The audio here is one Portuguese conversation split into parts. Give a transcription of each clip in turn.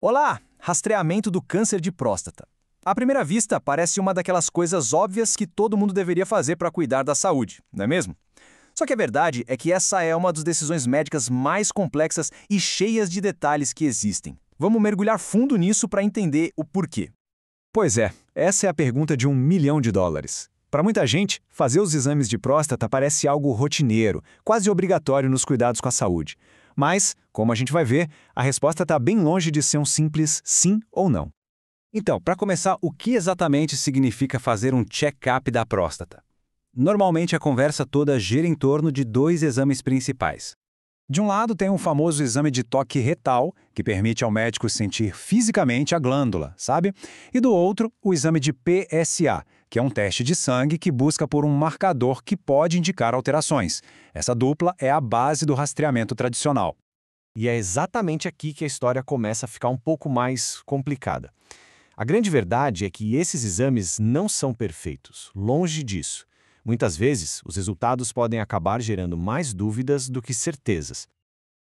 Olá! Rastreamento do câncer de próstata. À primeira vista, parece uma daquelas coisas óbvias que todo mundo deveria fazer para cuidar da saúde, não é mesmo? Só que a verdade é que essa é uma das decisões médicas mais complexas e cheias de detalhes que existem. Vamos mergulhar fundo nisso para entender o porquê. Pois é, essa é a pergunta de $1 milhão. Para muita gente, fazer os exames de próstata parece algo rotineiro, quase obrigatório nos cuidados com a saúde. Mas, como a gente vai ver, a resposta está bem longe de ser um simples sim ou não. Então, para começar, o que exatamente significa fazer um check-up da próstata? Normalmente a conversa toda gira em torno de dois exames principais. De um lado tem o famoso exame de toque retal, que permite ao médico sentir fisicamente a glândula, sabe? E do outro, o exame de PSA, que é um teste de sangue que busca por um marcador que pode indicar alterações. Essa dupla é a base do rastreamento tradicional. E é exatamente aqui que a história começa a ficar um pouco mais complicada. A grande verdade é que esses exames não são perfeitos, longe disso. Muitas vezes, os resultados podem acabar gerando mais dúvidas do que certezas.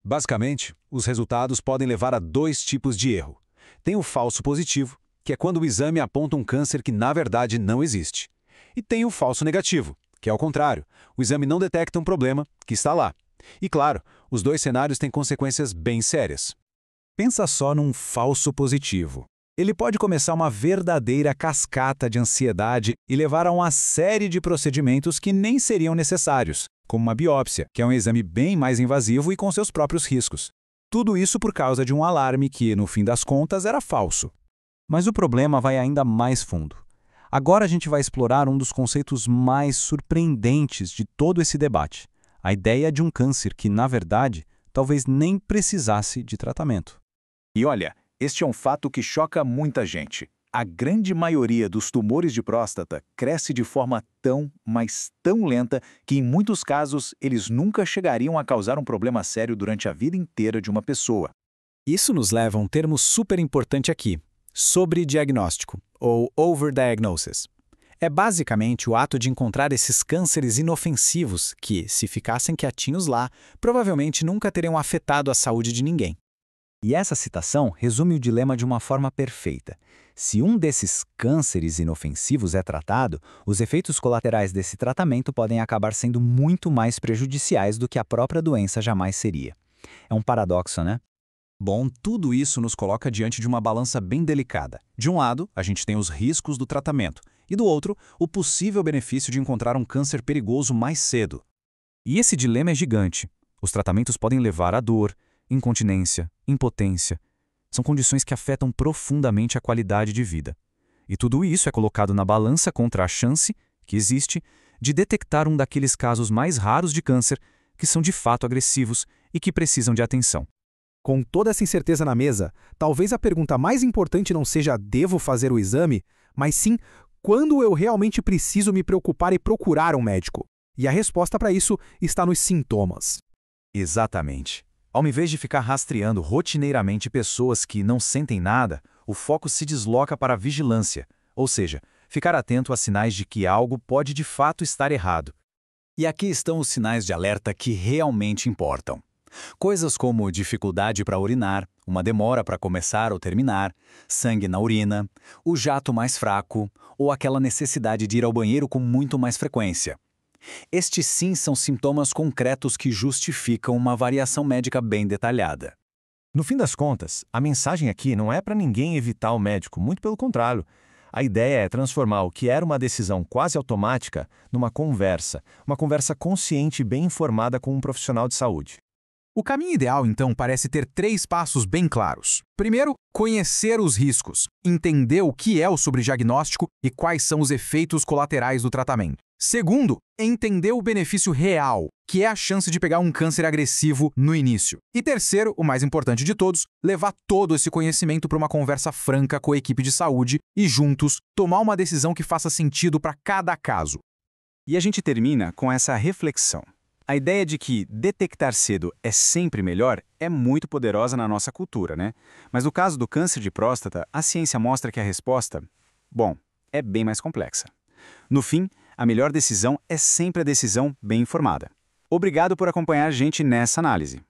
Basicamente, os resultados podem levar a dois tipos de erro. Tem o falso positivo, que é quando o exame aponta um câncer que na verdade não existe. E tem o falso negativo, que é o contrário. O exame não detecta um problema que está lá. E claro, os dois cenários têm consequências bem sérias. Pensa só num falso positivo. Ele pode começar uma verdadeira cascata de ansiedade e levar a uma série de procedimentos que nem seriam necessários, como uma biópsia, que é um exame bem mais invasivo e com seus próprios riscos. Tudo isso por causa de um alarme que, no fim das contas, era falso. Mas o problema vai ainda mais fundo. Agora a gente vai explorar um dos conceitos mais surpreendentes de todo esse debate: a ideia de um câncer que, na verdade, talvez nem precisasse de tratamento. E olha, este é um fato que choca muita gente. A grande maioria dos tumores de próstata cresce de forma tão, mas tão lenta que, em muitos casos, eles nunca chegariam a causar um problema sério durante a vida inteira de uma pessoa. Isso nos leva a um termo super importante aqui: sobrediagnóstico, ou overdiagnosis. É basicamente o ato de encontrar esses cânceres inofensivos que, se ficassem quietinhos lá, provavelmente nunca teriam afetado a saúde de ninguém. E essa citação resume o dilema de uma forma perfeita. Se um desses cânceres inofensivos é tratado, os efeitos colaterais desse tratamento podem acabar sendo muito mais prejudiciais do que a própria doença jamais seria. É um paradoxo, né? Bom, tudo isso nos coloca diante de uma balança bem delicada. De um lado, a gente tem os riscos do tratamento, e do outro, o possível benefício de encontrar um câncer perigoso mais cedo. E esse dilema é gigante. Os tratamentos podem levar à dor, incontinência, impotência. São condições que afetam profundamente a qualidade de vida. E tudo isso é colocado na balança contra a chance, que existe, de detectar um daqueles casos mais raros de câncer que são de fato agressivos e que precisam de atenção. Com toda essa incerteza na mesa, talvez a pergunta mais importante não seja devo fazer o exame, mas sim quando eu realmente preciso me preocupar e procurar um médico. E a resposta para isso está nos sintomas. Exatamente. Ao invés de ficar rastreando rotineiramente pessoas que não sentem nada, o foco se desloca para a vigilância, ou seja, ficar atento a sinais de que algo pode de fato estar errado. E aqui estão os sinais de alerta que realmente importam. Coisas como dificuldade para urinar, uma demora para começar ou terminar, sangue na urina, o jato mais fraco ou aquela necessidade de ir ao banheiro com muito mais frequência. Estes sim são sintomas concretos que justificam uma avaliação médica bem detalhada. No fim das contas, a mensagem aqui não é para ninguém evitar o médico, muito pelo contrário. A ideia é transformar o que era uma decisão quase automática numa conversa, uma conversa consciente e bem informada com um profissional de saúde. O caminho ideal, então, parece ter 3 passos bem claros. Primeiro, conhecer os riscos, entender o que é o sobrediagnóstico e quais são os efeitos colaterais do tratamento. Segundo, entender o benefício real, que é a chance de pegar um câncer agressivo no início. E terceiro, o mais importante de todos, levar todo esse conhecimento para uma conversa franca com a equipe de saúde e, juntos, tomar uma decisão que faça sentido para cada caso. E a gente termina com essa reflexão. A ideia de que detectar cedo é sempre melhor é muito poderosa na nossa cultura, né? Mas no caso do câncer de próstata, a ciência mostra que a resposta, bom, é bem mais complexa. No fim, a melhor decisão é sempre a decisão bem informada. Obrigado por acompanhar a gente nessa análise.